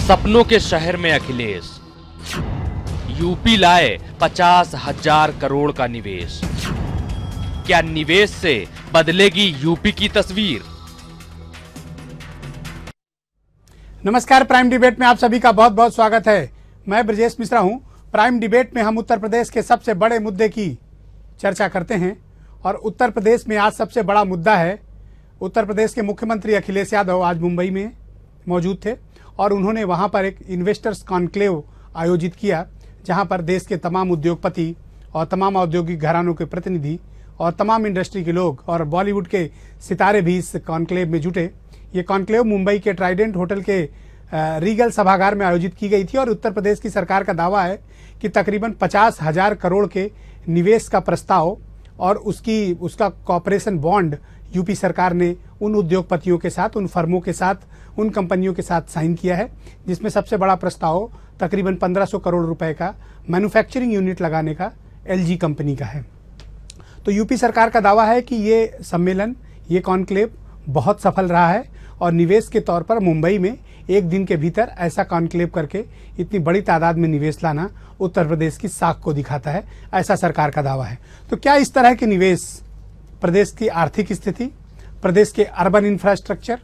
सपनों के शहर में अखिलेश, यूपी लाए 50,000 करोड़ का निवेश। क्या निवेश से बदलेगी यूपी की तस्वीर? नमस्कार, प्राइम डिबेट में आप सभी का बहुत बहुत स्वागत है। मैं ब्रजेश मिश्रा हूं। प्राइम डिबेट में हम उत्तर प्रदेश के सबसे बड़े मुद्दे की चर्चा करते हैं और उत्तर प्रदेश में आज सबसे बड़ा मुद्दा है। उत्तर प्रदेश के मुख्यमंत्री अखिलेश यादव आज मुंबई में मौजूद थे और उन्होंने वहां पर एक इन्वेस्टर्स कॉन्क्लेव आयोजित किया, जहां पर देश के तमाम उद्योगपति और तमाम औद्योगिक घरानों के प्रतिनिधि और तमाम इंडस्ट्री के लोग और बॉलीवुड के सितारे भी इस कॉन्क्लेव में जुटे। ये कॉन्क्लेव मुंबई के ट्राइडेंट होटल के रीगल सभागार में आयोजित की गई थी और उत्तर प्रदेश की सरकार का दावा है कि तकरीबन 50,000 करोड़ के निवेश का प्रस्ताव और उसका कॉर्पोरेशन बॉन्ड यूपी सरकार ने उन उद्योगपतियों के साथ, उन फर्मों के साथ, उन कंपनियों के साथ साइन किया है, जिसमें सबसे बड़ा प्रस्ताव तकरीबन 1500 करोड़ रुपए का मैन्युफैक्चरिंग यूनिट लगाने का एलजी कंपनी का है। तो यूपी सरकार का दावा है कि ये सम्मेलन, ये कॉन्क्लेव बहुत सफल रहा है और निवेश के तौर पर मुंबई में एक दिन के भीतर ऐसा कॉन्क्लेव करके इतनी बड़ी तादाद में निवेश लाना उत्तर प्रदेश की साख को दिखाता है, ऐसा सरकार का दावा है। तो क्या इस तरह के निवेश प्रदेश की आर्थिक स्थिति, प्रदेश के अर्बन इंफ्रास्ट्रक्चर,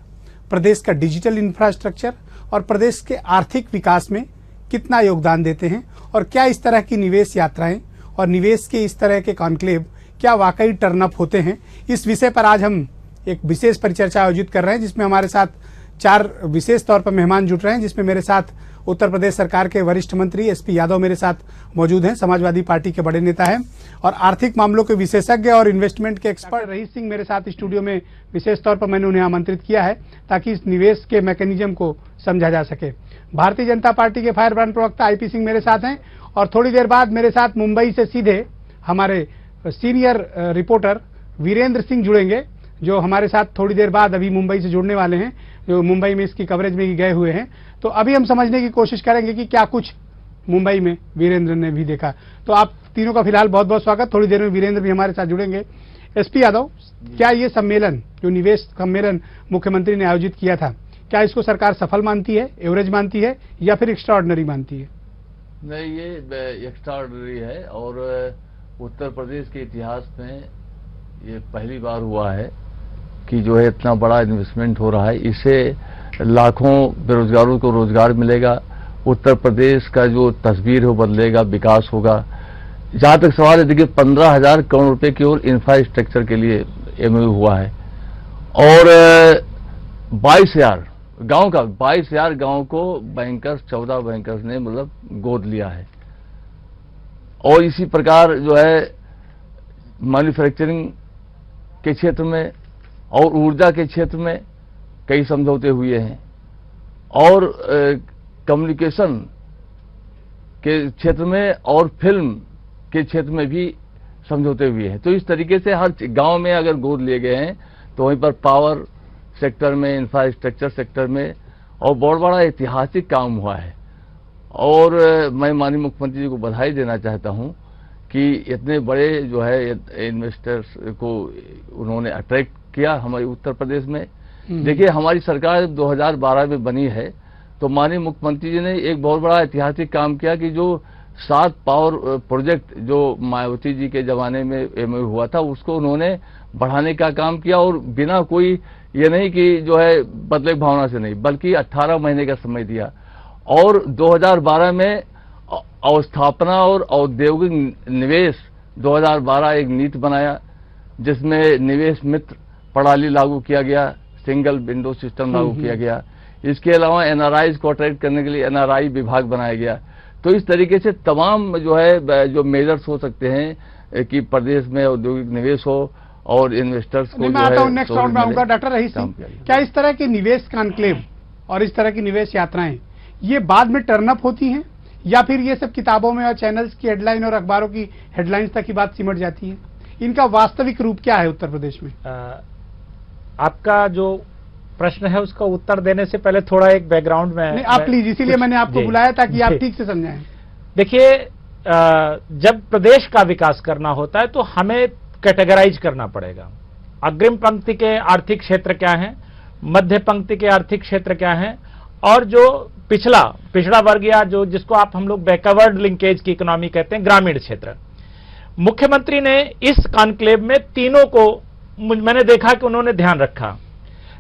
प्रदेश का डिजिटल इंफ्रास्ट्रक्चर और प्रदेश के आर्थिक विकास में कितना योगदान देते हैं, और क्या इस तरह की निवेश यात्राएं और निवेश के इस तरह के कॉन्क्लेव क्या वाकई टर्न अप होते हैं, इस विषय पर आज हम एक विशेष परिचर्चा आयोजित कर रहे हैं, जिसमें हमारे साथ 4 विशेष तौर पर मेहमान जुट रहे हैं, जिसमें मेरे साथ उत्तर प्रदेश सरकार के वरिष्ठ मंत्री एसपी यादव मेरे साथ मौजूद हैं, समाजवादी पार्टी के बड़े नेता हैं, और आर्थिक मामलों के विशेषज्ञ और इन्वेस्टमेंट के एक्सपर्ट रहीश सिंह मेरे साथ स्टूडियो में विशेष तौर पर मैंने उन्हें आमंत्रित किया है ताकि इस निवेश के मैकेनिज्म को समझा जा सके। भारतीय जनता पार्टी के फायर ब्रांड प्रवक्ता आईपी सिंह मेरे साथ हैं और थोड़ी देर बाद मेरे साथ मुंबई से सीधे हमारे सीनियर रिपोर्टर वीरेंद्र सिंह जुड़ेंगे, जो हमारे साथ थोड़ी देर बाद अभी मुंबई से जुड़ने वाले हैं, जो मुंबई में इसकी कवरेज में गए हुए हैं। तो अभी हम समझने की कोशिश करेंगे कि क्या कुछ मुंबई में वीरेंद्र ने भी देखा। तो आप तीनों का फिलहाल बहुत बहुत स्वागत। थोड़ी देर में वीरेंद्र भी हमारे साथ जुड़ेंगे। एसपी यादव, क्या ये सम्मेलन, जो निवेश सम्मेलन मुख्यमंत्री ने आयोजित किया था, क्या इसको सरकार सफल मानती है, एवरेज मानती है या फिर एक्स्ट्राऑर्डिनरी मानती है? नहीं, ये एक्स्ट्राऑर्डिनरी है और उत्तर प्रदेश के इतिहास में ये पहली बार हुआ है कि जो है इतना बड़ा इन्वेस्टमेंट हो रहा है। इससे लाखों बेरोजगारों को रोजगार मिलेगा, उत्तर प्रदेश का जो तस्वीर है बदलेगा, विकास होगा। जहां तक सवाल है, देखिए 15,000 करोड़ रुपए की ओर इंफ्रास्ट्रक्चर के लिए एमओयू हुआ है और 22,000 गांव को बैंकर्स, 14 बैंकर्स ने मतलब गोद लिया है। और इसी प्रकार जो है मैन्युफैक्चरिंग के क्षेत्र में और ऊर्जा के क्षेत्र में कई समझौते हुए हैं और कम्युनिकेशन के क्षेत्र में और फिल्म के क्षेत्र में भी समझौते हुए हैं। तो इस तरीके से हर गांव में अगर गोद लिए गए हैं तो वहीं पर पावर सेक्टर में, इंफ्रास्ट्रक्चर सेक्टर में और बहुत बड़ा ऐतिहासिक काम हुआ है। और मैं माननीय मुख्यमंत्री जी को बधाई देना चाहता हूं कि इतने बड़े जो है इन्वेस्टर्स को उन्होंने अट्रैक्ट किया हमारे उत्तर प्रदेश में। देखिए, हमारी सरकार 2012 में बनी है तो माननीय मुख्यमंत्री जी ने एक बहुत बड़ा ऐतिहासिक काम किया कि जो 7 पावर प्रोजेक्ट जो मायावती जी के जमाने में एमओयू हुआ था, उसको उन्होंने बढ़ाने का काम किया और बिना कोई ये नहीं कि जो है बदले भावना से नहीं, बल्कि 18 महीने का समय दिया। और 2012 में अवस्थापना और औद्योगिक निवेश 2012 एक नीति बनाया, जिसमें निवेश मित्र प्रणाली लागू किया गया, सिंगल विंडो सिस्टम लागू किया गया। इसके अलावा एनआरआई को अट्रैक्ट करने के लिए एनआरआई विभाग बनाया गया। तो इस तरीके से तमाम जो है जो मेजर्स हो सकते हैं कि प्रदेश में औद्योगिक निवेश हो और इन्वेस्टर्स को मैं आता हूं नेक्स्ट राउंड में आऊंगा। डॉक्टर रहीश सिंह, क्या इस तरह के निवेश कॉन्क्लेव और इस तरह की निवेश यात्राएं ये बाद में टर्न अप होती हैं या फिर ये सब किताबों में और चैनल्स की हेडलाइन और अखबारों की हेडलाइंस तक की बात सिमट जाती है? इनका वास्तविक रूप क्या है उत्तर प्रदेश में? आपका जो प्रश्न है उसका उत्तर देने से पहले थोड़ा एक बैकग्राउंड में आप प्लीज, इसीलिए मैंने आपको बुलाया ताकि आप ठीक से समझाएं। देखिए, जब प्रदेश का विकास करना होता है तो हमें कैटेगराइज करना पड़ेगा। अग्रिम पंक्ति के आर्थिक क्षेत्र क्या हैं, मध्य पंक्ति के आर्थिक क्षेत्र क्या हैं और जो पिछड़ा वर्ग या जो जिसको आप हम लोग बैकवर्ड लिंकेज की इकोनॉमी कहते हैं, ग्रामीण क्षेत्र। मुख्यमंत्री ने इस कॉन्क्लेव में तीनों को मैंने देखा कि उन्होंने ध्यान रखा,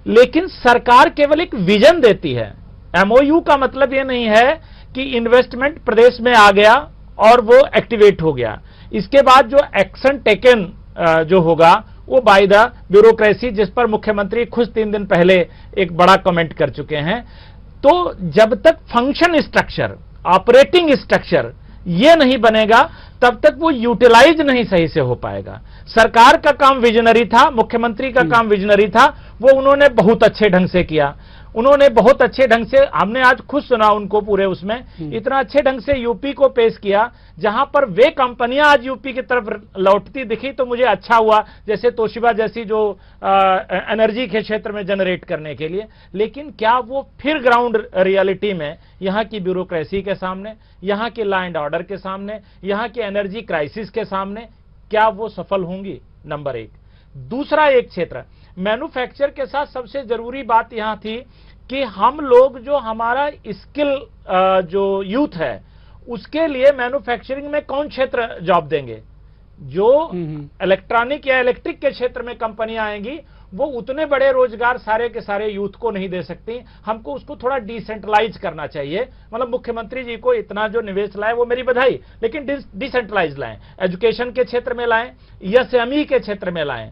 लेकिन सरकार केवल एक विजन देती है। एमओयू का मतलब यह नहीं है कि इन्वेस्टमेंट प्रदेश में आ गया और वो एक्टिवेट हो गया। इसके बाद जो एक्शन टेकन जो होगा वो बाय द ब्यूरोक्रेसी, जिस पर मुख्यमंत्री खुद 3 दिन पहले एक बड़ा कमेंट कर चुके हैं। तो जब तक फंक्शन स्ट्रक्चर, ऑपरेटिंग स्ट्रक्चर ये नहीं बनेगा, तब तक वो यूटिलाइज नहीं सही से हो पाएगा। सरकार का काम विजनरी था, मुख्यमंत्री का काम विजनरी था, वो उन्होंने बहुत अच्छे ढंग से किया। उन्होंने बहुत अच्छे ढंग से, हमने आज खुद सुना उनको पूरे उसमें, इतना अच्छे ढंग से यूपी को पेश किया, जहां पर वे कंपनियां आज यूपी की तरफ लौटती दिखी तो मुझे अच्छा हुआ, जैसे तोशिबा जैसी जो एनर्जी के क्षेत्र में जनरेट करने के लिए। लेकिन क्या वो फिर ग्राउंड रियलिटी में यहां की ब्यूरोक्रेसी के सामने, यहां के लॉ एंड ऑर्डर के सामने, यहां के एनर्जी क्राइसिस के सामने क्या वो सफल होंगी? नंबर एक। दूसरा एक क्षेत्र मैन्युफैक्चर के साथ सबसे जरूरी बात यहां थी कि हम लोग जो हमारा स्किल जो यूथ है उसके लिए मैन्युफैक्चरिंग में कौन क्षेत्र जॉब देंगे। जो इलेक्ट्रॉनिक या इलेक्ट्रिक के क्षेत्र में कंपनियां आएंगी वो उतने बड़े रोजगार सारे के सारे यूथ को नहीं दे सकती। हमको उसको थोड़ा डिसेंट्रलाइज करना चाहिए। मतलब मुख्यमंत्री जी को इतना जो निवेश लाए वो मेरी बधाई, लेकिन डिसेंट्रलाइज लाएं, एजुकेशन के क्षेत्र में लाएं, एसएमई के क्षेत्र में लाएं,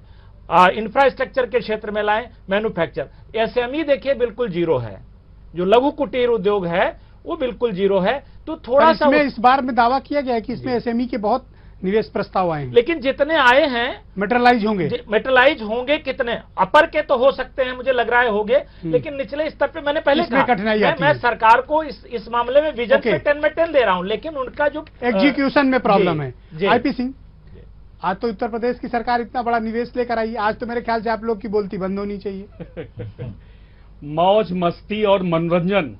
इंफ्रास्ट्रक्चर के क्षेत्र में लाएं, मैन्युफैक्चर। एसएमई देखिए बिल्कुल जीरो है, जो लघु कुटीर उद्योग है वो बिल्कुल जीरो है। तो थोड़ा सा इस बार में दावा किया गया है कि इसमें एसएमई के बहुत निवेश प्रस्ताव आए हैं, लेकिन जितने आए हैं मेटरलाइज होंगे कितने? अपर के तो हो सकते हैं, मुझे लग रहा है होंगे, लेकिन निचले स्तर पे मैंने पहले कहा मैं सरकार को इस मामले में विजन पे 10 में 10 दे रहा हूं, लेकिन उनका जो एग्जीक्यूशन में प्रॉब्लम है। आईपी सिंह, आज तो उत्तर प्रदेश की सरकार इतना बड़ा निवेश लेकर आई, आज तो मेरे ख्याल से आप लोग की बोलती बंद होनी चाहिए। मौज मस्ती और मनोरंजन,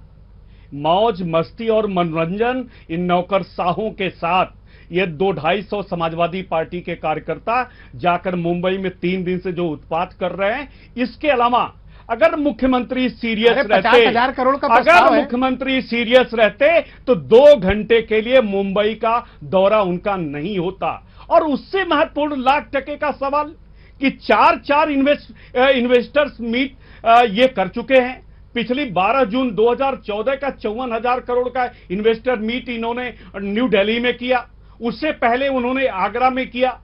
मौज मस्ती और मनोरंजन इन नौकरशाहों के साथ ये 200-250 समाजवादी पार्टी के कार्यकर्ता जाकर मुंबई में 3 दिन से जो उत्पात कर रहे हैं। इसके अलावा अगर मुख्यमंत्री सीरियस रहते, 50,000 करोड़ का अगर मुख्यमंत्री सीरियस रहते तो 2 घंटे के लिए मुंबई का दौरा उनका नहीं होता। और उससे महत्वपूर्ण लाख टके का सवाल कि 4 इन्वेस्टर्स मीट ये कर चुके हैं। पिछली 12 जून 2014 का 54,000 करोड़ का इन्वेस्टर मीट इन्होंने न्यू दिल्ली में किया, उससे पहले उन्होंने आगरा में किया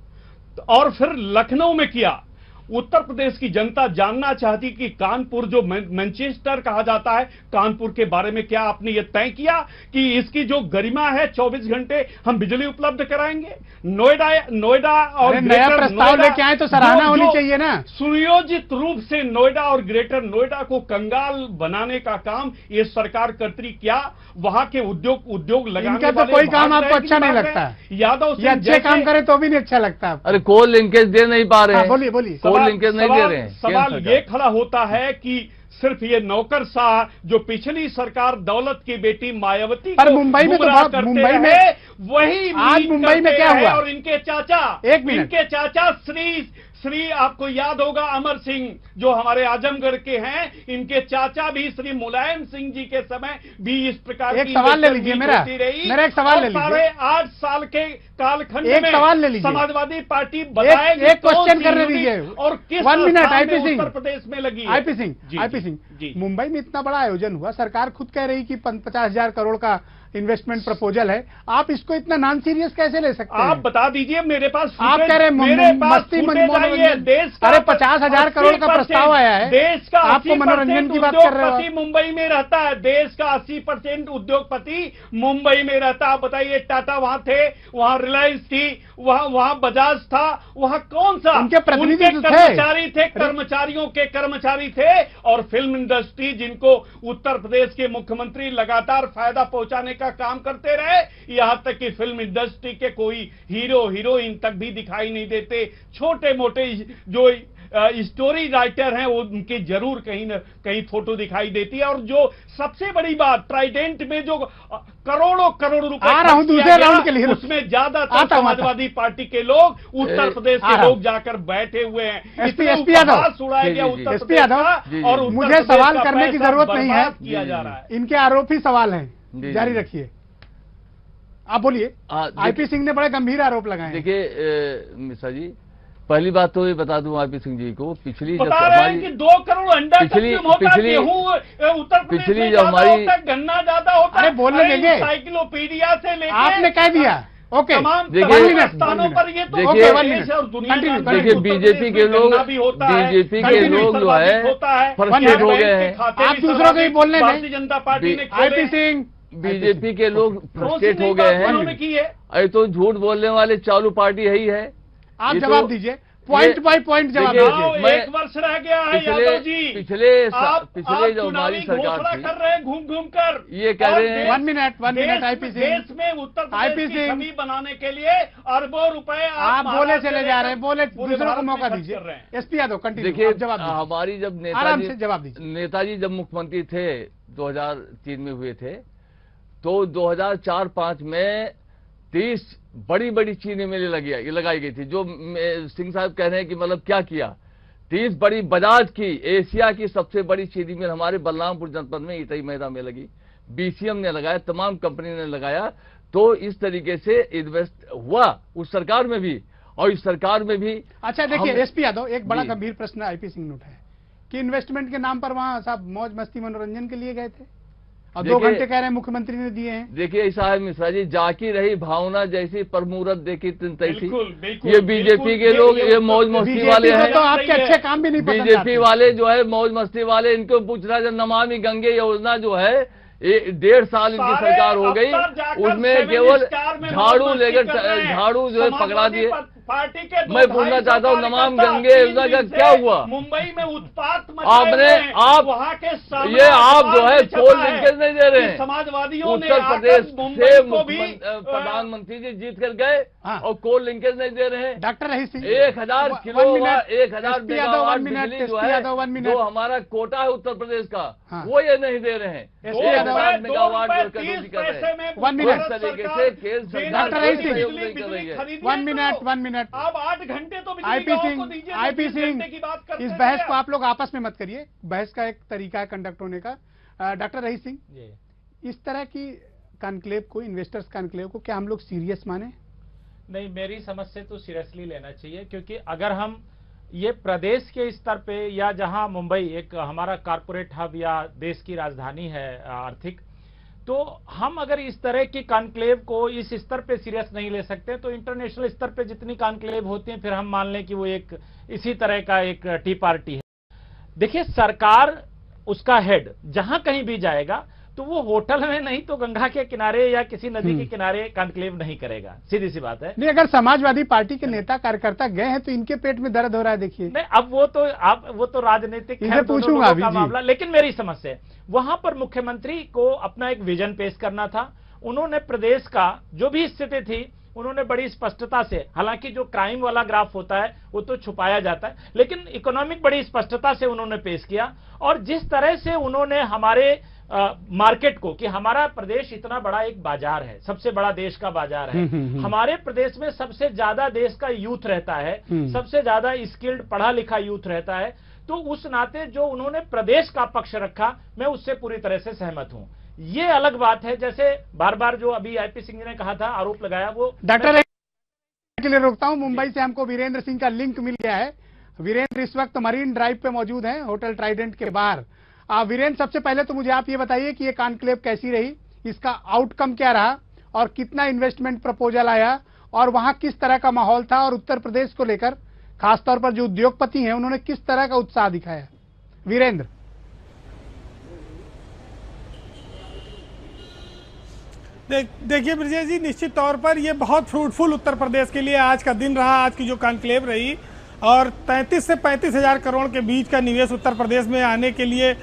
और फिर लखनऊ में किया। उत्तर प्रदेश की जनता जानना चाहती कि कानपुर जो मैनचेस्टर कहा जाता है, कानपुर के बारे में क्या आपने ये तय किया कि इसकी जो गरिमा है 24 घंटे हम बिजली उपलब्ध कराएंगे? नोएडा और नया प्रस्ताव लेके आए तो सराहना होनी चाहिए ना। सुनियोजित रूप से नोएडा और ग्रेटर नोएडा को कंगाल बनाने का काम ये सरकार करती, क्या वहां के उद्योग लगाने तो कोई काम आपको अच्छा नहीं लगता? यादव ये अच्छे काम करे तो भी नहीं अच्छा लगता। अरे कोल लिंकेज दे नहीं पा रहे हैं। बोलिए लिंकेज नहीं दे रहे हैं। सवाल ये खड़ा होता है कि सिर्फ ये नौकरशाह जो पिछली सरकार दौलत की बेटी मायावती पर मुंबई में तो मुंबई में वही आज मुंबई में क्या हुआ? और इनके चाचा, इनके चाचा श्री आपको याद होगा अमर सिंह जो हमारे आजमगढ़ के हैं, इनके चाचा भी श्री मुलायम सिंह जी के समय भी इस प्रकार एक सवाल ले लीजिए मेरा एक सवाल ले लीजिए। 8 साल के कालखंड में सवाल ले लीजिए। समाजवादी पार्टी बताएगी एक क्वेश्चन करने दीजिए और किस 1 मिनट। आईपी सिंह उत्तर प्रदेश में लगी। आईपी सिंह, मुंबई में इतना बड़ा आयोजन हुआ, सरकार खुद कह रही कि 50,000 करोड़ का इन्वेस्टमेंट प्रपोजल है, आप इसको इतना नॉन सीरियस कैसे ले सकते हैं? आप बता दीजिए, मेरे पास आप कह रहे मस्ती मनोरंजन। अरे 50,000 करोड़ का प्रस्ताव आया है, देश का आपको मनोरंजन की बात कर रहे हो। मुंबई में रहता है, देश का 80% उद्योगपति मुंबई में रहता है। बताइए, टाटा वहां थे, वहां रिलायंस थी, वहां बजाज था, वहां कौन सा उनके प्रतिनिधि कर्मचारी थे, कर्मचारियों के कर्मचारी थे। और फिल्म इंडस्ट्री जिनको उत्तर प्रदेश के मुख्यमंत्री लगातार फायदा पहुंचाने का काम करते रहे, यहां तक कि फिल्म इंडस्ट्री के कोई हीरो हीरोइन तक भी दिखाई नहीं देते। छोटे मोटे जो स्टोरी राइटर हैं वो उनकी जरूर कहीं न कहीं फोटो दिखाई देती है। और जो सबसे बड़ी बात, ट्राइडेंट में जो करोड़ों करोड़ रुपए आ रहा हूं दूसरे राउंड के लिए, उसमें ज्यादातर समाजवादी पार्टी के लोग, उत्तर प्रदेश के लोग जाकर बैठे हुए हैं। एसपी यादव उड़ाया गया उत्तर एसपी प्रदेश यादव, का, और मुझे सवाल करने की जरूरत नहीं है, किया जा रहा है। इनके आरोप ही सवाल हैं, जारी रखिए, आप बोलिए। आईपी सिंह ने बड़े गंभीर आरोप लगाए। देखिए मिश्रा जी, पहली बात तो ये बता दूं आईपी सिंह जी को, पिछली जब बता रहे हैं कि 2 करोड़ अंडा पिछली उत्तर प्रदेश में जो हमारी गन्ना ज्यादा होता है। बोलने देंगे, एनसाइक्लोपीडिया से लेकर आपने कह दिया। ओके, तमाम देखिए स्थानों पर ये तो देखिए और दुनिया में देखिए बीजेपी के लोग जो है फ्रस्ट्रेट हो गए हैं। आप दूसरों को ही बोलने दें। भारतीय जनता पार्टी ने आईपी सिंह, बीजेपी के लोग फ्रस्ट्रेट हो गए हैं। अरे तो झूठ बोलने वाले चालू पार्टी यही है। आप जवाब दीजिए, पॉइंट बाय पॉइट जवाब दीजिए। एक वर्ष रह गया है यादव जी, पिछले जो हमारी सरकार थी, कर रहे हैं घूम कर, ये कह रहे हैं 1 मिनट आईपी सिंह, देश में उत्तर प्रदेश की छवि बनाने के लिए अरबों रुपए आप बोले चले जा रहे हैं, बोले दूसरों को मौका दीजिए। एसपी यादव कंटिन्यू, देखिए जवाब हमारी जब आराम से जवाब दीजिए। नेताजी जब मुख्यमंत्री थे 2003 में हुए थे, तो 2004-5 में 30 बड़ी बड़ी चीनी मिलें लगाई गई थी। जो सिंह साहब कह रहे हैं कि मतलब क्या किया, 30 बड़ी, बजाज की एशिया की सबसे बड़ी चीनी मिल हमारे बलरामपुर जनपद में इतई मैदा में लगी, बीसीएम ने लगाया, तमाम कंपनी ने लगाया। तो इस तरीके से इन्वेस्ट हुआ उस सरकार में भी और इस सरकार में भी। अच्छा देखिए एसपी यादव, एक बड़ा गंभीर प्रश्न आईपी सिंह ने उठाया कि इन्वेस्टमेंट के नाम पर वहां साहब मौज मस्ती मनोरंजन के लिए गए थे और 2 घंटे कह रहे हैं मुख्यमंत्री ने दिए हैं। देखिए साहब मिश्रा जी, जाकी रही भावना जैसी पर मुहूर्त देखी तैसी। ये बीजेपी के लोग, ये मौज मस्ती वाले हैं। तो आपके अच्छे काम भी नहीं पसंद आते। बीजेपी वाले जो है मौज मस्ती वाले, इनको पूछना जो नमामि गंगे योजना जो है 1.5 साल इनकी सरकार हो गई, उसमें केवल झाड़ू लेकर झाड़ू जो है पकड़ा दिए। पार्टी के मैं पूछना चाहता हूँ नमाम गंगे योजना का क्या हुआ? मुंबई में उत्पात आपने वहाँ के ये आप जो है कोल लिंकेज नहीं दे रहे हैं। समाजवादियों ने उत्तर प्रदेश से प्रधानमंत्री जी जीत कर गए और कोल लिंकेज नहीं दे रहे हैं। डॉक्टर रहीस सिंह, 1000 किलोवाट 1000 मेगावाट बिजली जो है जो हमारा कोटा है उत्तर प्रदेश का, वो ये नहीं दे रहे हैं। 1000 मेगावाट जो कटौती कर रहे हैं। 1 मिनट तरीके से केंद्र सरकार डॉक्टर रहीस सिंह, नहीं कर रही है। 1 मिनट आप 8 घंटे तो आईपी सिंह, इस बहस को आप लोग आपस में मत करिए, बहस का एक तरीका है कंडक्ट होने का। डॉक्टर रहीस सिंह, इस तरह की कॉन्क्लेव को, इन्वेस्टर्स कॉन्क्लेव को क्या हम लोग सीरियस माने? नहीं, मेरी समझ से तो सीरियसली लेना चाहिए, क्योंकि अगर हम ये प्रदेश के स्तर पे या जहां मुंबई एक हमारा कारपोरेट हब या देश की राजधानी है आर्थिक, तो हम अगर इस तरह की कॉन्क्लेव को इस स्तर पे सीरियस नहीं ले सकते, तो इंटरनेशनल स्तर पे जितनी कॉन्क्लेव होती हैं फिर हम मान लें कि वो एक इसी तरह का एक टी पार्टी है। देखिए सरकार, उसका हेड जहां कहीं भी जाएगा तो वो होटल में नहीं तो गंगा के किनारे या किसी नदी के किनारे कॉन्क्लेव नहीं करेगा, सीधी सी बात है। नहीं, अगर समाजवादी पार्टी के नेता कार्यकर्ता गए हैं तो इनके पेट में दर्द हो रहा है। देखिए नहीं, अब वो तो राजनीतिक पूछूंगा का मामला, लेकिन मेरी समझ से वहां पर मुख्यमंत्री को अपना एक विजन पेश करना था। उन्होंने प्रदेश का जो भी स्थिति थी उन्होंने बड़ी स्पष्टता से, हालांकि जो क्राइम वाला ग्राफ होता है वो तो छुपाया जाता है, लेकिन इकोनॉमिक बड़ी स्पष्टता से उन्होंने पेश किया। और जिस तरह से उन्होंने हमारे मार्केट को, कि हमारा प्रदेश इतना बड़ा एक बाजार है, सबसे बड़ा देश का बाजार है, हमारे प्रदेश में सबसे ज्यादा देश का यूथ रहता है, सबसे ज्यादा स्किल्ड पढ़ा लिखा यूथ रहता है, तो उस नाते जो उन्होंने प्रदेश का पक्ष रखा, मैं उससे पूरी तरह से सहमत हूं। ये अलग बात है, जैसे बार बार जो अभी आईपी सिंह ने कहा था, आरोप लगाया, वो डॉक्टर के लिए रोकता हूं। मुंबई से हमको वीरेंद्र सिंह का लिंक मिल गया है। वीरेंद्र इस वक्त मरीन ड्राइव पे मौजूद हैं, होटल ट्राइडेंट के बाहर। वीरेंद्र, सबसे पहले तो मुझे आप ये बताइए कि ये कॉन्क्लेव कैसी रही, इसका आउटकम क्या रहा और कितना इन्वेस्टमेंट प्रपोजल आया और वहां किस तरह का माहौल था, और उत्तर प्रदेश को लेकर खासतौर पर जो उद्योगपति हैं उन्होंने किस तरह का उत्साह दिखाया? वीरेंद्र। देखिए ब्रजेश जी, निश्चित तौर पर ये बहुत फ्रूटफुल उत्तर प्रदेश के लिए आज का दिन रहा, आज की जो कॉन्क्लेव रही। और 33 से 35 हजार करोड़ के बीच का निवेश उत्तर प्रदेश में आने के लिए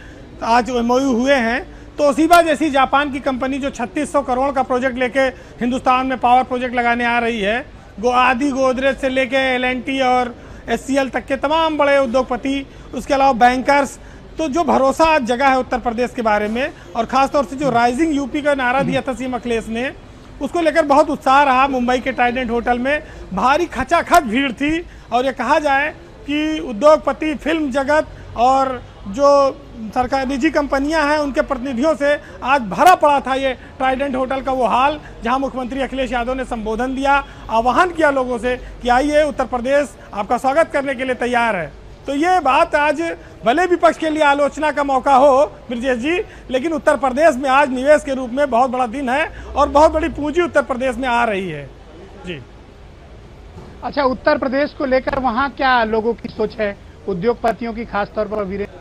आज एमओयू हुए हैं। तोशिबा जैसी जापान की कंपनी जो 3600 करोड़ का प्रोजेक्ट लेके हिंदुस्तान में पावर प्रोजेक्ट लगाने आ रही है, आदि गोदरेज से लेके एल&टी और HCL तक के तमाम बड़े उद्योगपति, उसके अलावा बैंकर्स, तो जो भरोसा आज जगह है उत्तर प्रदेश के बारे में, और खासतौर से जो राइजिंग यूपी का नारा दिया था सीएम अखिलेश ने, उसको लेकर बहुत उत्साह रहा। मुंबई के ट्राइडेंट होटल में भारी खचाखच भीड़ थी, और ये कहा जाए कि उद्योगपति, फिल्म जगत और जो सरकार निजी कंपनियां हैं उनके प्रतिनिधियों से आज भरा पड़ा था ये ट्राइडेंट होटल का वो हाल, जहां मुख्यमंत्री अखिलेश यादव ने संबोधन दिया, आह्वान किया लोगों से कि आइए, उत्तर प्रदेश आपका स्वागत करने के लिए तैयार है। तो ये बात आज भले विपक्ष के लिए आलोचना का मौका हो ब्रजेश जी, लेकिन उत्तर प्रदेश में आज निवेश के रूप में बहुत बड़ा दिन है और बहुत बड़ी पूंजी उत्तर प्रदेश में आ रही है जी। अच्छा, उत्तर प्रदेश को लेकर वहाँ क्या लोगों की सोच है, उद्योगपतियों की, खासतौर पर वीरेंद्र?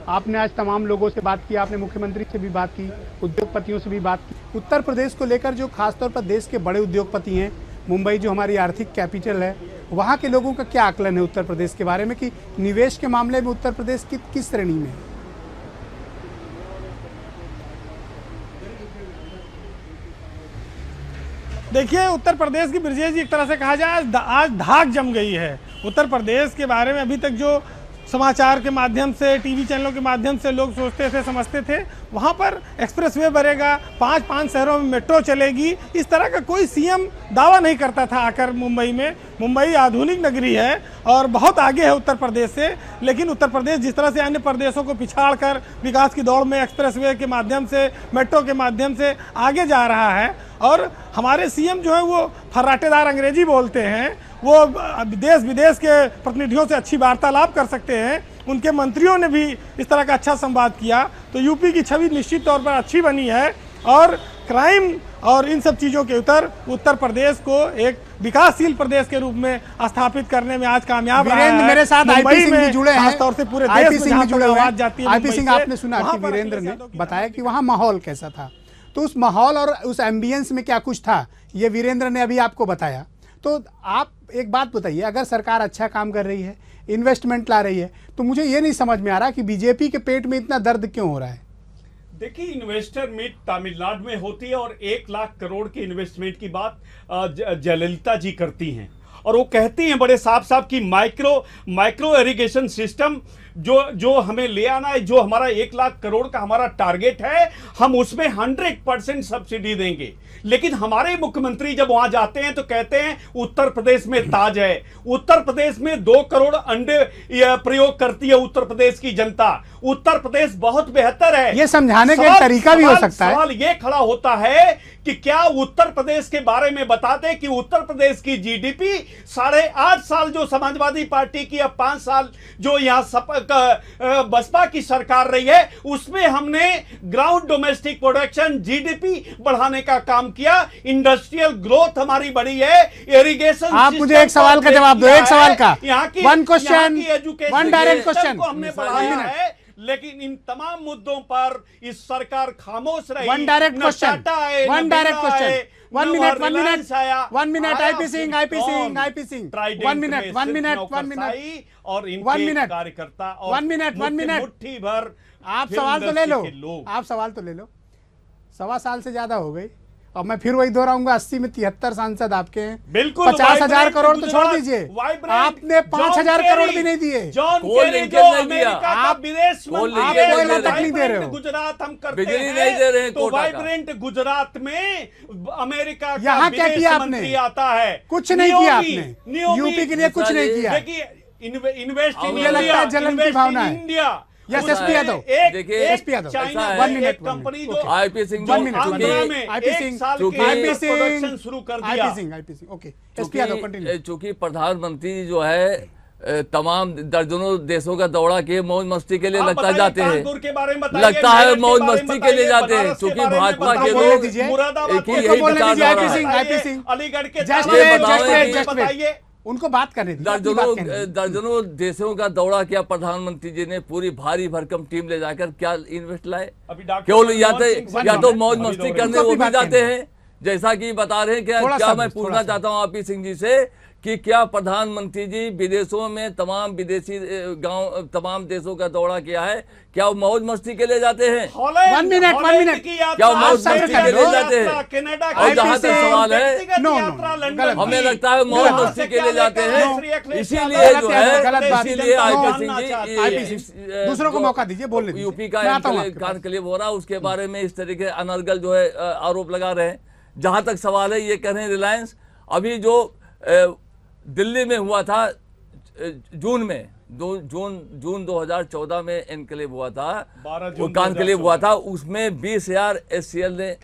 आपने आज तमाम लोगों से बात की, आपने मुख्यमंत्री से भी बात की, उद्योगपतियों से भी बात की। उत्तर प्रदेश को लेकर जो खासतौर पर देश के बड़े उद्योगपति हैं, मुंबई जो हमारी आर्थिक कैपिटल है, वहाँ के लोगों का क्या आकलन है उत्तर प्रदेश के बारे में कि निवेश के मामले में उत्तर प्रदेश किस श्रेणी में है? देखिए, उत्तर प्रदेश की ब्रजेश जी एक तरह से कहा जाए आज धाक जम गई है। उत्तर प्रदेश के बारे में अभी तक जो समाचार के माध्यम से, टीवी चैनलों के माध्यम से लोग सोचते थे, समझते थे, वहाँ पर एक्सप्रेसवे बनेगा, 5 शहरों में मेट्रो चलेगी, इस तरह का कोई सीएम दावा नहीं करता था आकर मुंबई में। मुंबई आधुनिक नगरी है और बहुत आगे है उत्तर प्रदेश से, लेकिन उत्तर प्रदेश जिस तरह से अन्य प्रदेशों को पिछाड़ कर विकास की दौड़ में एक्सप्रेसवे के माध्यम से, मेट्रो के माध्यम से आगे जा रहा है, और हमारे सीएम जो है वो फर्राटेदार अंग्रेजी बोलते हैं, वो देश विदेश के प्रतिनिधियों से अच्छी वार्तालाप कर सकते हैं, उनके मंत्रियों ने भी इस तरह का अच्छा संवाद किया, तो यूपी की छवि निश्चित तौर पर अच्छी बनी है। और क्राइम और इन सब चीज़ों के उत्तर प्रदेश को एक विकासशील प्रदेश के रूप में स्थापित करने में आज कामयाब रहा है। मेरे साथ आईपी सिंह भी जुड़े हैं, खासतौर से पूरे देश में जहां तक आवाज जाती है। आईपी सिंह, आपने सुना कि वीरेंद्र ने बताया कि वहाँ माहौल कैसा था, तो उस माहौल और उस एम्बियंस में क्या कुछ था, ये वीरेंद्र ने अभी आपको बताया। तो आप एक बात बताइए, अगर सरकार अच्छा काम कर रही है, इन्वेस्टमेंट ला रही है, तो मुझे ये नहीं समझ में आ रहा कि बीजेपी के पेट में इतना दर्द क्यों हो रहा है। देखिए, इन्वेस्टर मीट तमिलनाडु में होती है और 1 लाख करोड़ के इन्वेस्टमेंट की बात जयललिता जी करती हैं, और वो कहती हैं बड़े साफ साफ कि माइक्रो इरिगेशन सिस्टम जो हमें ले आना है, जो हमारा 1 लाख करोड़ का हमारा टारगेट है, हम उसमें 100% सब्सिडी देंगे। लेकिन हमारे मुख्यमंत्री जब वहां जाते हैं तो कहते हैं उत्तर प्रदेश में ताज है, उत्तर प्रदेश में 2 करोड़ अंडे प्रयोग करती है उत्तर प्रदेश की जनता, उत्तर प्रदेश बहुत बेहतर है। ये समझाने का तरीका भी हो सकता है। सवाल ये खड़ा होता है कि क्या उत्तर प्रदेश के बारे में बता दें कि उत्तर प्रदेश की जीडीपी 8.5 साल जो समाजवादी पार्टी की, अब 5 साल जो यहाँ बसपा की सरकार रही है, उसमें हमने ग्राउंड डोमेस्टिक प्रोडक्शन जीडीपी बढ़ाने का काम किया, इंडस्ट्रियल ग्रोथ हमारी बढ़ी है, इरिगेशन। आप मुझे एक सवाल का जवाब दो, एक सवाल का, यहाँ की one question, education, one direct question को हमने बढ़ाया है, लेकिन इन तमाम मुद्दों पर इस सरकार खामोश रही। One direct question, one direct question, 1 minute, 1 minute, 1 minute, IP Singh, 1 minute, और इनके कार्यकर्ता और 1 मिनट, मुट्ठी भर। आप सवाल तो ले लो, आप सवाल तो ले लो। 1.25 साल से ज्यादा हो गई, अब मैं फिर वही दोहराऊंगा, 80 में 73 सांसद आपके हैं, बिल्कुल 50,000 करोड़ तो छोड़ दीजिए, आपने 5,000 करोड़ भी नहीं दिए। जॉन केरी जो अमेरिका का विदेश मंत्री है, गुजरात हम करते हैं तो वाइब्रेंट गुजरात में अमेरिका का यहाँ क्या किया आपने? आता है, कुछ नहीं किया आपने, यूपी के लिए कुछ नहीं किया। देखिए, इन्वेस्ट इन इंडिया, जलन की भावना है। इंडिया। यस, एसपी यादव, देखिए SP Yadav, China 1 minute, company जो आईपी सिंह, शुरू कर दिया। Okay, SP Yadav continue. चूंकि प्रधानमंत्री जो है तमाम दर्जनों देशों का दौरा किए, मौज मस्ती के लिए लगता जाते हैं, लगता है मौज मस्ती के लिए जाते हैं, क्योंकि भाजपा के लोग यही विचार अलीगढ़ के बताइए, उनको बात करने दीजिए। दर्जनों देशों का दौरा किया प्रधानमंत्री जी ने, पूरी भारी भरकम टीम ले जाकर क्या इन्वेस्ट लाए? केवल या तो मौज मस्ती करने वो भी जाते हैं, जैसा कि बता रहे हैं क्या मैं पूछना चाहता हूं आपी सिंह जी से कि क्या प्रधानमंत्री जी विदेशों में तमाम विदेशी गांव तमाम देशों का दौरा किया है, क्या वो मौज मस्ती के लिए जाते हैं? 1 मिनट क्या वो मौज मस्ती के लिए जाते हैं? और जहां तक सवाल है, हमें लगता है मौज मस्ती के लिए जाते हैं, इसीलिए जो है, इसीलिए आईपी सिंह जी दूसरों को मौका दीजिए बोलने। यूपी का कॉन्क्लेव हो रहा है, उसके बारे में इस तरीके अनर्गल जो है आरोप लगा रहे हैं। जहां तक सवाल है, ये कह रहे हैं रिलायंस अभी जो दिल्ली में हुआ था जून में, जून 2014 में एनक्लेव हुआ था, वो कॉन्क्लेव हुआ था, उसमें 20,000 SCL ने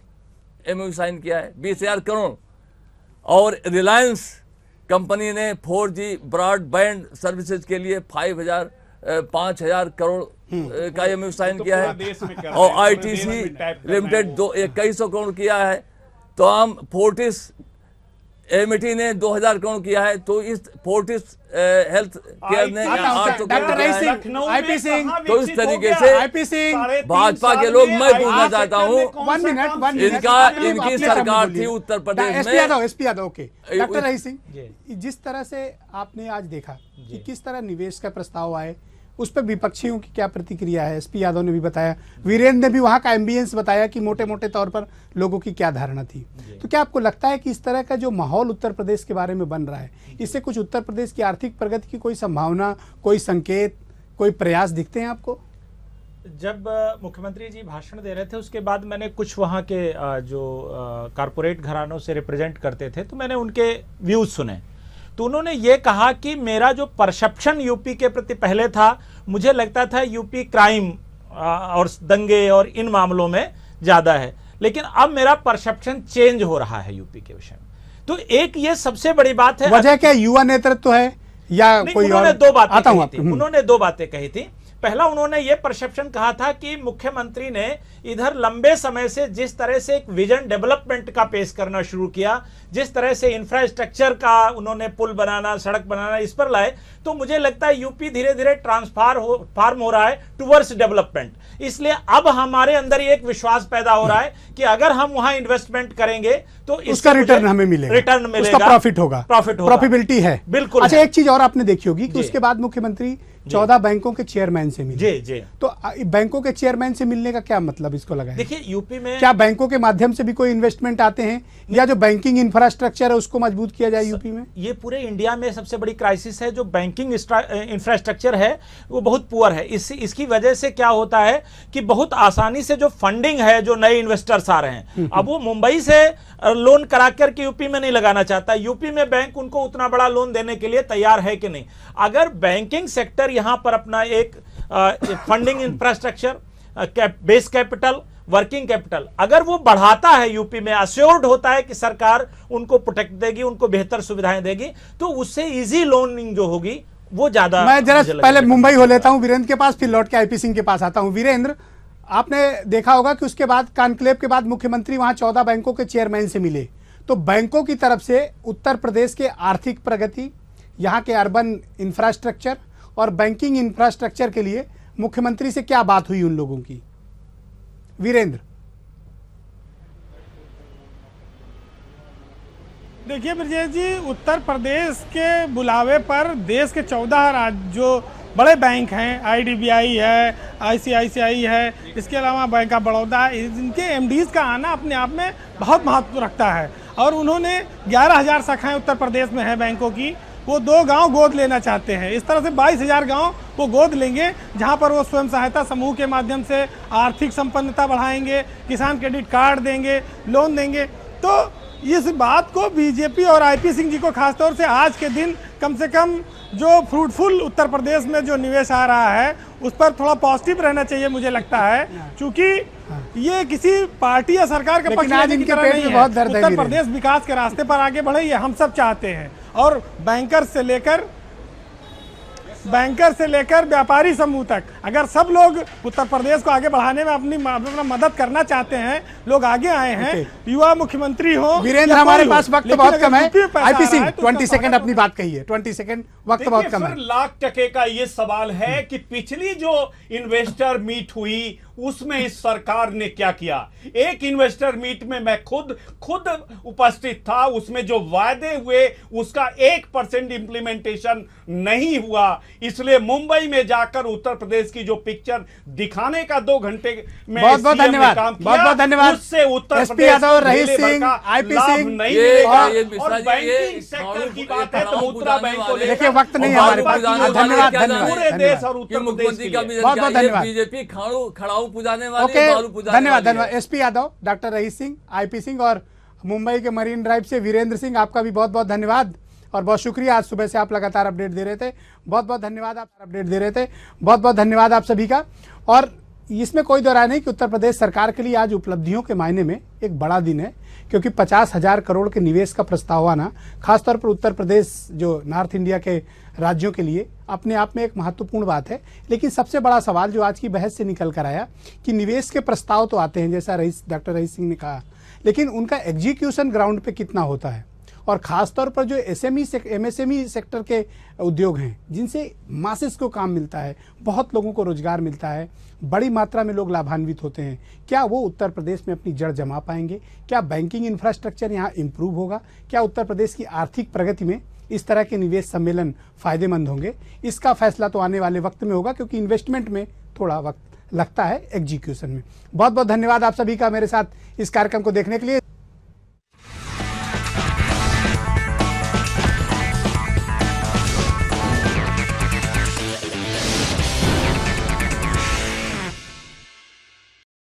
MOU साइन किया है, 20,000 करोड़। और रिलायंस कंपनी ने 4G ब्रॉडबैंड सर्विसेज के लिए 5,000 करोड़ का MOU साइन किया है, और ITC लिमिटेड 2100 करोड़ किया है। तो हम फोर्टिस एमिटी ने 2,000 करोड़ किया है। तो इस फोर्टिस हेल्थ केयर ने 800 करोड़ किया है। आईपी सिंह, तो इस तरीके से आईपी सिंह, भाजपा के लोग, मैं पूछना चाहता हूँ, 1 मिनट, इनकी सरकार थी उत्तर प्रदेश में। SP Yadav, okay. डॉक्टर रही सिंह, जिस तरह से आपने आज देखा कि किस तरह निवेश का प्रस्ताव आए, उस पर विपक्षियों की क्या प्रतिक्रिया है? एसपी यादव ने भी बताया, वीरेंद्र ने भी वहां का एम्बियंस बताया कि मोटे मोटे तौर पर लोगों की क्या धारणा थी। तो क्या आपको लगता है कि इस तरह का जो माहौल उत्तर प्रदेश के बारे में बन रहा है, इससे कुछ उत्तर प्रदेश की आर्थिक प्रगति की कोई संभावना, कोई संकेत, कोई प्रयास दिखते हैं आपको? जब मुख्यमंत्री जी भाषण दे रहे थे, उसके बाद मैंने कुछ वहाँ के जो कारपोरेट घरानों से रिप्रेजेंट करते थे, तो मैंने उनके व्यूज सुने। तो उन्होंने ये कहा कि मेरा जो परसेप्शन यूपी के प्रति पहले था, मुझे लगता था यूपी क्राइम और दंगे और इन मामलों में ज्यादा है, लेकिन अब मेरा परसेप्शन चेंज हो रहा है यूपी के विषय में। तो एक ये सबसे बड़ी बात है। वजह क्या, युवा नेतृत्व है या कोई और? उन्होंने दो बातें कही थी। उन्होंने 2 बातें कही थी। पहला, उन्होंने ये परसेप्शन कहा था कि मुख्यमंत्री ने इधर लंबे समय से जिस तरह से एक विजन डेवलपमेंट का पेश करना शुरू किया, जिस तरह से इंफ्रास्ट्रक्चर का उन्होंने पुल बनाना, सड़क बनाना, इस पर लाए, तो मुझे लगता है यूपी धीरे धीरे ट्रांसफॉर्म हो रहा है टुवर्ड्स डेवलपमेंट। इसलिए अब हमारे अंदर एक विश्वास पैदा हो रहा है कि अगर हम वहां इन्वेस्टमेंट करेंगे तो उसका रिटर्न हमें मिलेगा, रिटर्न मिलेगा, उसका प्रॉफिट होगा, प्रॉफिबिलिटी है। बिल्कुल। अच्छा, एक चीज और आपने देखी होगी कि उसके बाद मुख्यमंत्री 14 बैंकों के चेयरमैन से मिले। जी। तो बैंकों के चेयरमैन से मिलने का क्या मतलब इसको लगा है? देखिए, यूपी में क्या बैंकों के माध्यम से भी कोई इन्वेस्टमेंट आते हैं, या जो बैंकिंग इंफ्रास्ट्रक्चर है उसको मजबूत किया जाए यूपी में? ये पूरे इंडिया में सबसे बड़ी क्राइसिस है। जो बैंकिंग इंफ्रास्ट्रक्चर है वो बहुत पुअर है। इसकी वजह से क्या होता है कि बहुत आसानी से जो फंडिंग है, जो नए इन्वेस्टर्स आ रहे हैं, अब वो मुंबई से लोन करा करके यूपी में नहीं लगाना चाहता। यूपी में बैंक उनको उतना बड़ा लोन देने के लिए तैयार है कि नहीं। अगर बैंकिंग सेक्टर यहां पर अपना एक funding infrastructure, base capital, working capital अगर वो बढ़ाता है यूपी में, अश्योर्ड होता है कि सरकार उनको प्रोटेक्ट देगी, उनको बेहतर सुविधाएं देगी, तो उससे इजी लोनिंग जो होगी वो ज्यादा। मैं जरा पहले मुंबई हो लेता हूं वीरेंद्र के पास, फिर लौट के आईपी सिंह के पास आता हूं। वीरेंद्र, आपने देखा होगा कि उसके बाद कॉन्क्लेव के बाद मुख्यमंत्री वहां 14 बैंकों के चेयरमैन से मिले। तो बैंकों की तरफ से उत्तर प्रदेश के आर्थिक प्रगति, यहाँ के अर्बन इंफ्रास्ट्रक्चर और बैंकिंग इंफ्रास्ट्रक्चर के लिए मुख्यमंत्री से क्या बात हुई उन लोगों की? वीरेंद्र। देखिए ब्रजेश जी, उत्तर प्रदेश के बुलावे पर देश के 14 राज्य जो बड़े बैंक हैं, IDBI है, ICICI है, इसके अलावा बैंक ऑफ बड़ौदा, इनके MDs का आना अपने आप में बहुत महत्व रखता है। और उन्होंने 11,000 शाखाएं उत्तर प्रदेश में है बैंकों की, वो 2 गांव गोद लेना चाहते हैं। इस तरह से 22,000 गांव वो गोद लेंगे, जहां पर वो स्वयं सहायता समूह के माध्यम से आर्थिक संपन्नता बढ़ाएंगे, किसान क्रेडिट कार्ड देंगे, लोन देंगे। तो इस बात को बीजेपी और आईपी सिंह जी को खासतौर से आज के दिन कम से कम जो फ्रूटफुल उत्तर प्रदेश में जो निवेश आ रहा है उस पर थोड़ा पॉजिटिव रहना चाहिए मुझे लगता है, क्योंकि ये किसी पार्टी या सरकार के पक्ष में इनके पेट में बहुत दर्द है। उत्तर प्रदेश विकास के रास्ते पर आगे बढ़े, ये हम सब चाहते हैं। और बैंकर से लेकर व्यापारी समूह तक अगर सब लोग उत्तर प्रदेश को आगे बढ़ाने में अपना मदद करना चाहते हैं, लोग आगे आए हैं, युवा मुख्यमंत्री हो। वीरेंद्र, हमारे पास वक्त बहुत कम है। आईपी सिंह 20 सेकंड अपनी बात कहिए, 20 सेकंड, वक्त बहुत कम है। लाख टके का ये सवाल है कि पिछली जो इन्वेस्टर मीट हुई उसमें इस सरकार ने क्या किया। एक इन्वेस्टर मीट में मैं खुद उपस्थित था, उसमें जो वादे हुए उसका 1% इंप्लीमेंटेशन नहीं हुआ। इसलिए मुंबई में जाकर उत्तर प्रदेश की जो पिक्चर दिखाने का 2 घंटे में बहुत बहुत धन्यवाद, बहुत बहुत धन्यवाद। उससे उत्तर एसपी यादव, रहीस सिंह, आईपी सिंह नहीं मिलेगा। और बैंकिंग सेक्टर की बात है तो मुद्रा बैंक को देखिए वक्त नहीं है हमारे पास। धन्यवाद पूरे देश और उत्तर प्रदेश के लिए बहुत बहुत धन्यवाद। बीजेपी खड़ाऊ पुजाने वाली, ओके, बालू पुजाने धन्यवाद वाली है। धन्यवाद। एसपी यादव, डॉक्टर रहीस सिंह, आईपी सिंह और मुंबई के मरीन ड्राइव से वीरेंद्र सिंह, आपका भी बहुत बहुत धन्यवाद और बहुत शुक्रिया। आज सुबह से आप लगातार अपडेट दे रहे थे, बहुत बहुत धन्यवाद। आप अपडेट दे रहे थे, बहुत बहुत धन्यवाद आप सभी का। और इसमें कोई दो राय नहीं कि उत्तर प्रदेश सरकार के लिए आज उपलब्धियों के मायने में एक बड़ा दिन है, क्योंकि 50,000 करोड़ के निवेश का प्रस्ताव आना खासतौर पर उत्तर प्रदेश जो नॉर्थ इंडिया के राज्यों के लिए अपने आप में एक महत्वपूर्ण बात है। लेकिन सबसे बड़ा सवाल जो आज की बहस से निकल कर आया कि निवेश के प्रस्ताव तो आते हैं, जैसा डॉक्टर रहीस सिंह ने कहा, लेकिन उनका एग्जीक्यूशन ग्राउंड पे कितना होता है। और खासतौर पर जो एमएसएमई सेक्टर के उद्योग हैं, जिनसे मासेस को काम मिलता है, बहुत लोगों को रोजगार मिलता है, बड़ी मात्रा में लोग लाभान्वित होते हैं, क्या वो उत्तर प्रदेश में अपनी जड़ जमा पाएंगे? क्या बैंकिंग इंफ्रास्ट्रक्चर यहाँ इंप्रूव होगा? क्या उत्तर प्रदेश की आर्थिक प्रगति में इस तरह के निवेश सम्मेलन फायदेमंद होंगे? इसका फैसला तो आने वाले वक्त में होगा, क्योंकि इन्वेस्टमेंट में थोड़ा वक्त लगता है एग्जीक्यूशन में। बहुत बहुत धन्यवाद आप सभी का मेरे साथ इस कार्यक्रम को देखने के लिए।